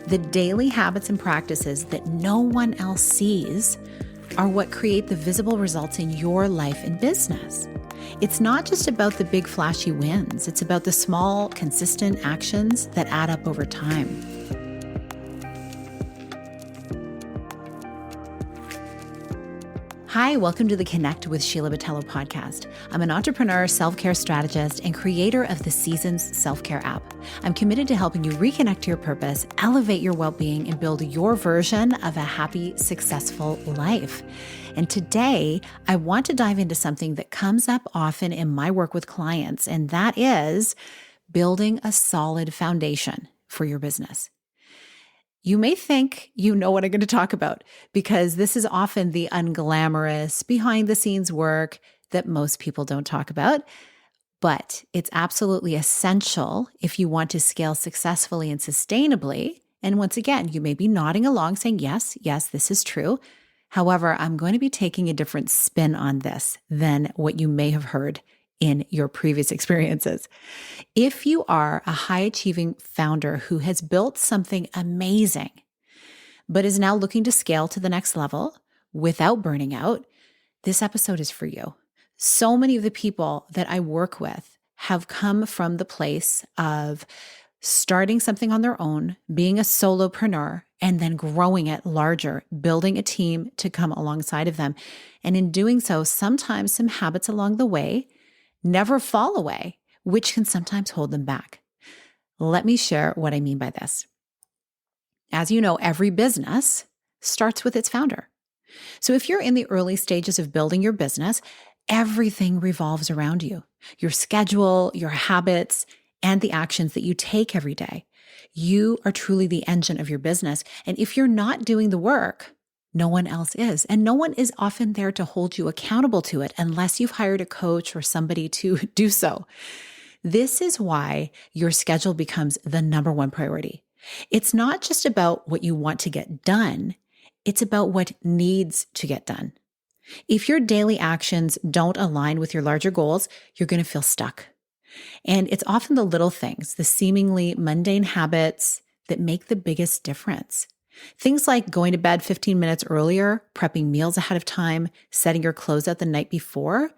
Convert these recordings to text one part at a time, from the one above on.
The daily habits and practices that no one else sees are what create the visible results in your life and business. It's not just about the big flashy wins. It's about the small, consistent actions that add up over time. Hi, welcome to the Connect with Sheila Botelho podcast. I'm an entrepreneur, self-care strategist, and creator of the Seasons Self-Care app. I'm committed to helping you reconnect to your purpose, elevate your well-being, and build your version of a happy, successful life. And today, I want to dive into something that comes up often in my work with clients, and that is building a solid foundation for your business. You may think you know what I'm going to talk about because this is often the unglamorous, behind-the-scenes work that most people don't talk about, but it's absolutely essential if you want to scale successfully and sustainably. And once again, you may be nodding along saying, yes, this is true. However, I'm going to be taking a different spin on this than what you may have heard in your previous experiences. If you are a high-achieving founder who has built something amazing, but is now looking to scale to the next level without burning out, this episode is for you. So many of the people that I work with have come from the place of starting something on their own, being a solopreneur, and then growing it larger, building a team to come alongside of them. And in doing so, sometimes some habits along the way never fall away, which can sometimes hold them back. Let me share what I mean by this. As you know, every business starts with its founder. So if you're in the early stages of building your business, everything revolves around you. Your schedule, your habits, and the actions that you take every day. You are truly the engine of your business. And if you're not doing the work, no one else is. And no one is often there to hold you accountable to it unless you've hired a coach or somebody to do so. This is why your schedule becomes the number one priority. It's not just about what you want to get done. It's about what needs to get done. If your daily actions don't align with your larger goals, you're going to feel stuck. And it's often the little things, the seemingly mundane habits that make the biggest difference. Things like going to bed 15 minutes earlier, prepping meals ahead of time, setting your clothes out the night before.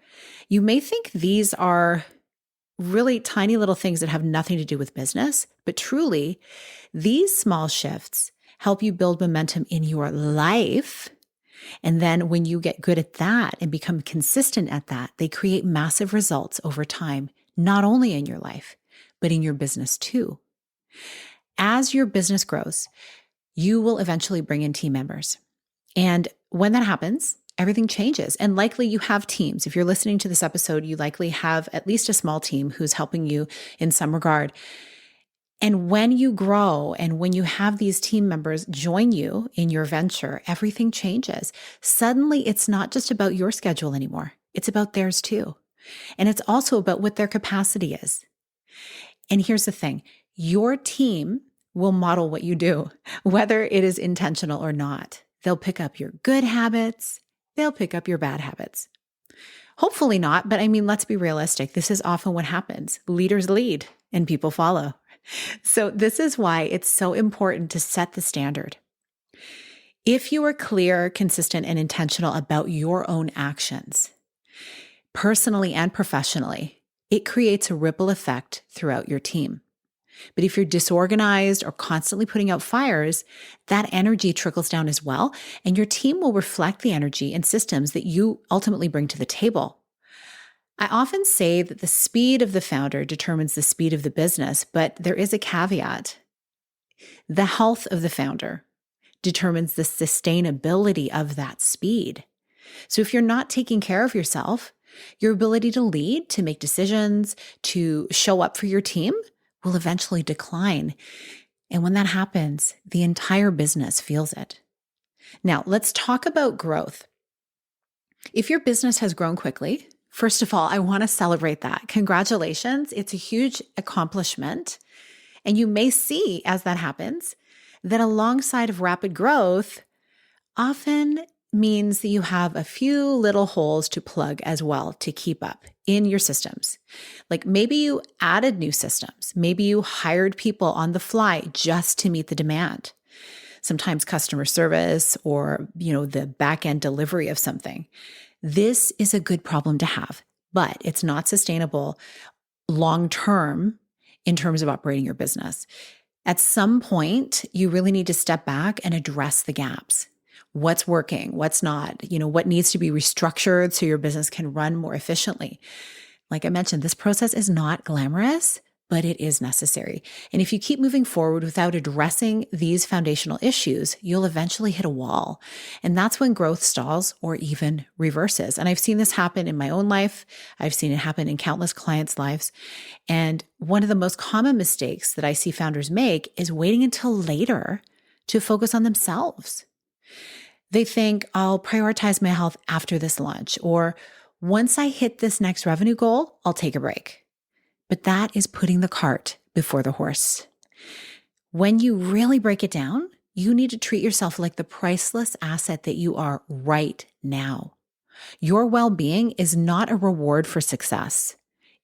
You may think these are really tiny little things that have nothing to do with business, but truly, these small shifts help you build momentum in your life. And then when you get good at that and become consistent at that, they create massive results over time, not only in your life, but in your business too. As your business grows, you will eventually bring in team members. And when that happens, everything changes. And likely you have teams. If you're listening to this episode, you likely have at least a small team who's helping you in some regard. And when you grow and when you have these team members join you in your venture, everything changes. Suddenly, it's not just about your schedule anymore. It's about theirs too. And it's also about what their capacity is. And here's the thing, your team will model what you do, whether it is intentional or not. They'll pick up your good habits. They'll pick up your bad habits. Hopefully not, but let's be realistic. This is often what happens. Leaders lead and people follow. So this is why it's so important to set the standard. If you are clear, consistent, and intentional about your own actions, personally and professionally, it creates a ripple effect throughout your team. But if you're disorganized or constantly putting out fires, that energy trickles down as well, and your team will reflect the energy and systems that you ultimately bring to the table. I often say that the speed of the founder determines the speed of the business, but there is a caveat. The health of the founder determines the sustainability of that speed. So if you're not taking care of yourself, your ability to lead, to make decisions, to show up for your team will eventually decline. And when that happens, the entire business feels it. Now, let's talk about growth. If your business has grown quickly, first of all, I want to celebrate that. Congratulations. It's a huge accomplishment. And you may see as that happens that alongside of rapid growth, often means that you have a few little holes to plug as well to keep up in your systems. Like maybe you added new systems. Maybe you hired people on the fly just to meet the demand. Sometimes customer service or, the back-end delivery of something. This is a good problem to have, but it's not sustainable long-term in terms of operating your business. At some point, you really need to step back and address the gaps. What's working? What's not? What needs to be restructured so your business can run more efficiently? Like I mentioned, this process is not glamorous, but it is necessary. And if you keep moving forward without addressing these foundational issues, you'll eventually hit a wall. And that's when growth stalls or even reverses. And I've seen this happen in my own life. I've seen it happen in countless clients' lives. And one of the most common mistakes that I see founders make is waiting until later to focus on themselves. They think, I'll prioritize my health after this launch, or once I hit this next revenue goal, I'll take a break. But that is putting the cart before the horse. When you really break it down, you need to treat yourself like the priceless asset that you are right now. Your well-being is not a reward for success.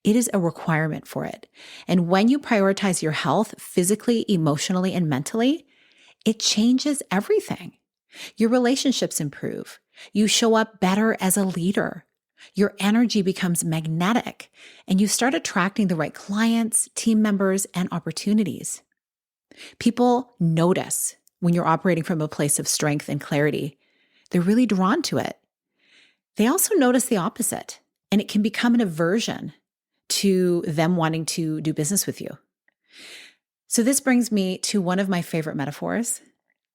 It is a requirement for it. And when you prioritize your health physically, emotionally, and mentally, it changes everything. Your relationships improve. You show up better as a leader. Your energy becomes magnetic, and you start attracting the right clients, team members, and opportunities. People notice when you're operating from a place of strength and clarity. They're really drawn to it. They also notice the opposite, and it can become an aversion to them wanting to do business with you. So this brings me to one of my favorite metaphors.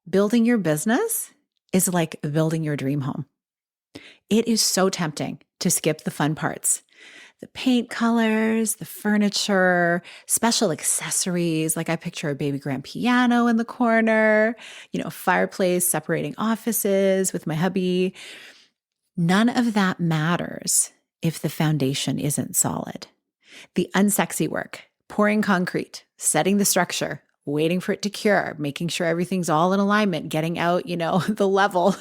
Building your business is like building your dream home. It is so tempting to skip the fun parts. The paint colors, the furniture, special accessories, like I picture a baby grand piano in the corner, fireplace separating offices with my hubby. None of that matters if the foundation isn't solid. The unsexy work, pouring concrete, setting the structure, waiting for it to cure, making sure everything's all in alignment, getting out, the level.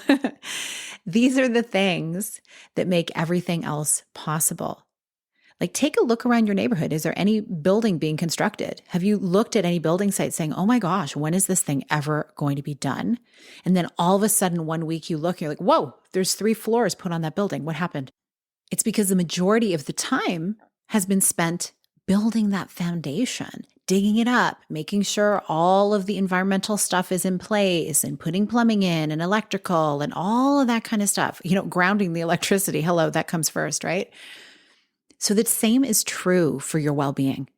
These are the things that make everything else possible. Like take a look around your neighborhood. Is there any building being constructed? Have you looked at any building site saying, oh my gosh, when is this thing ever going to be done? And then all of a sudden 1 week you look, you're like, whoa, there's 3 floors put on that building. What happened? It's because the majority of the time has been spent building that foundation, digging it up, making sure all of the environmental stuff is in place and putting plumbing in and electrical and all of that kind of stuff, grounding the electricity. Hello, that comes first, right? So the same is true for your well-being.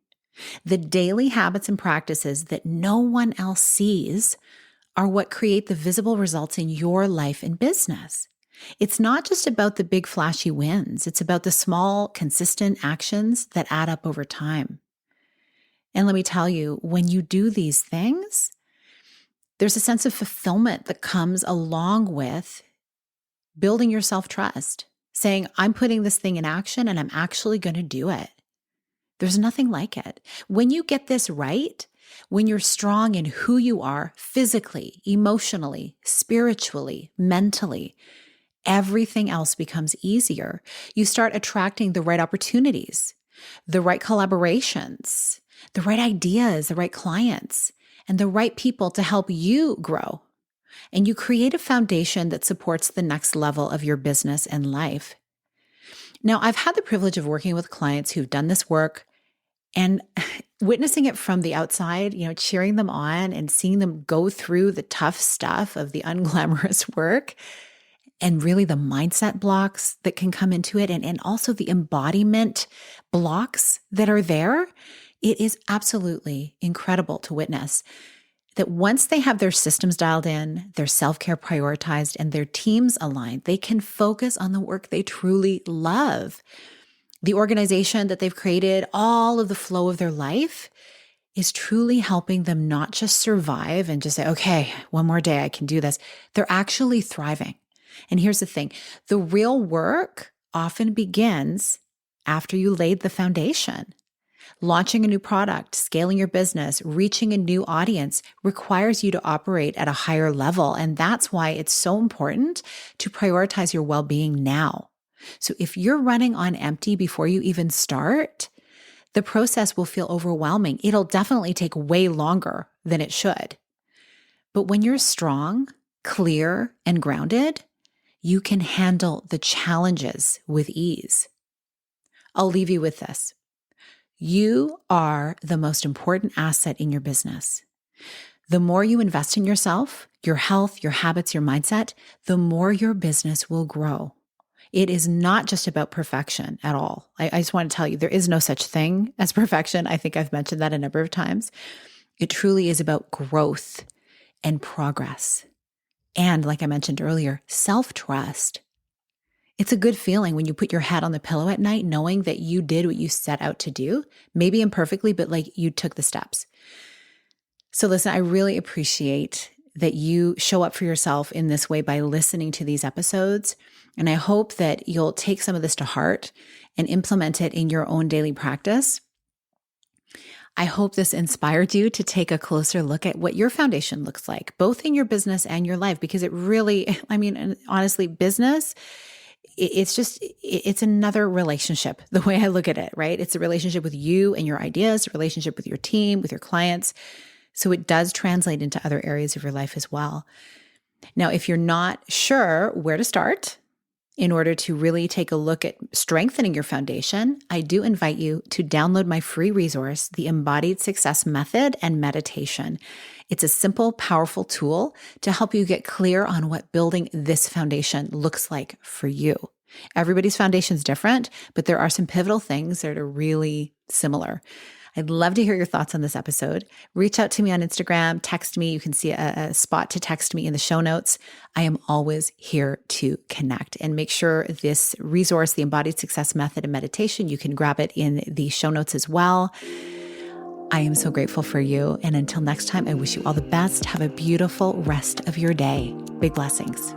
The daily habits and practices that no one else sees are what create the visible results in your life and business. It's not just about the big flashy wins. It's about the small, consistent actions that add up over time. And let me tell you, when you do these things, there's a sense of fulfillment that comes along with building your self-trust, saying, I'm putting this thing in action and I'm actually going to do it. There's nothing like it. When you get this right, when you're strong in who you are physically, emotionally, spiritually, mentally, everything else becomes easier. You start attracting the right opportunities, the right collaborations, the right ideas, the right clients, and the right people to help you grow. And you create a foundation that supports the next level of your business and life. Now, I've had the privilege of working with clients who've done this work and witnessing it from the outside, cheering them on and seeing them go through the tough stuff of the unglamorous work and really the mindset blocks that can come into it and also the embodiment blocks that are there. It is absolutely incredible to witness that once they have their systems dialed in, their self-care prioritized, and their teams aligned, they can focus on the work they truly love. The organization that they've created, all of the flow of their life is truly helping them not just survive and just say, okay, one more day, I can do this. They're actually thriving. And here's the thing, the real work often begins after you laid the foundation. Launching a new product, scaling your business, reaching a new audience requires you to operate at a higher level. And that's why it's so important to prioritize your well-being now. So if you're running on empty before you even start, the process will feel overwhelming. It'll definitely take way longer than it should. But when you're strong, clear, and grounded, you can handle the challenges with ease. I'll leave you with this. You are the most important asset in your business. The more you invest in yourself, your health, your habits, your mindset, the more your business will grow. It is not just about perfection at all. I just want to tell you, there is no such thing as perfection. I think I've mentioned that a number of times. It truly is about growth and progress. And like I mentioned earlier, self-trust. It's a good feeling when you put your head on the pillow at night, knowing that you did what you set out to do, maybe imperfectly, but like you took the steps. So listen, I really appreciate that you show up for yourself in this way by listening to these episodes. And I hope that you'll take some of this to heart and implement it in your own daily practice. I hope this inspired you to take a closer look at what your foundation looks like, both in your business and your life, because it really, honestly, business, it's another relationship, the way I look at it, right? It's a relationship with you and your ideas, a relationship with your team, with your clients. So it does translate into other areas of your life as well. Now, if you're not sure where to start in order to really take a look at strengthening your foundation, I do invite you to download my free resource, the Embodied Success Method and Meditation. It's a simple, powerful tool to help you get clear on what building this foundation looks like for you. Everybody's foundation is different, but there are some pivotal things that are really similar. I'd love to hear your thoughts on this episode. Reach out to me on Instagram, text me. You can see a spot to text me in the show notes. I am always here to connect. And make sure this resource, the Embodied Success Method and Meditation, you can grab it in the show notes as well. I am so grateful for you. And until next time, I wish you all the best. Have a beautiful rest of your day. Big blessings.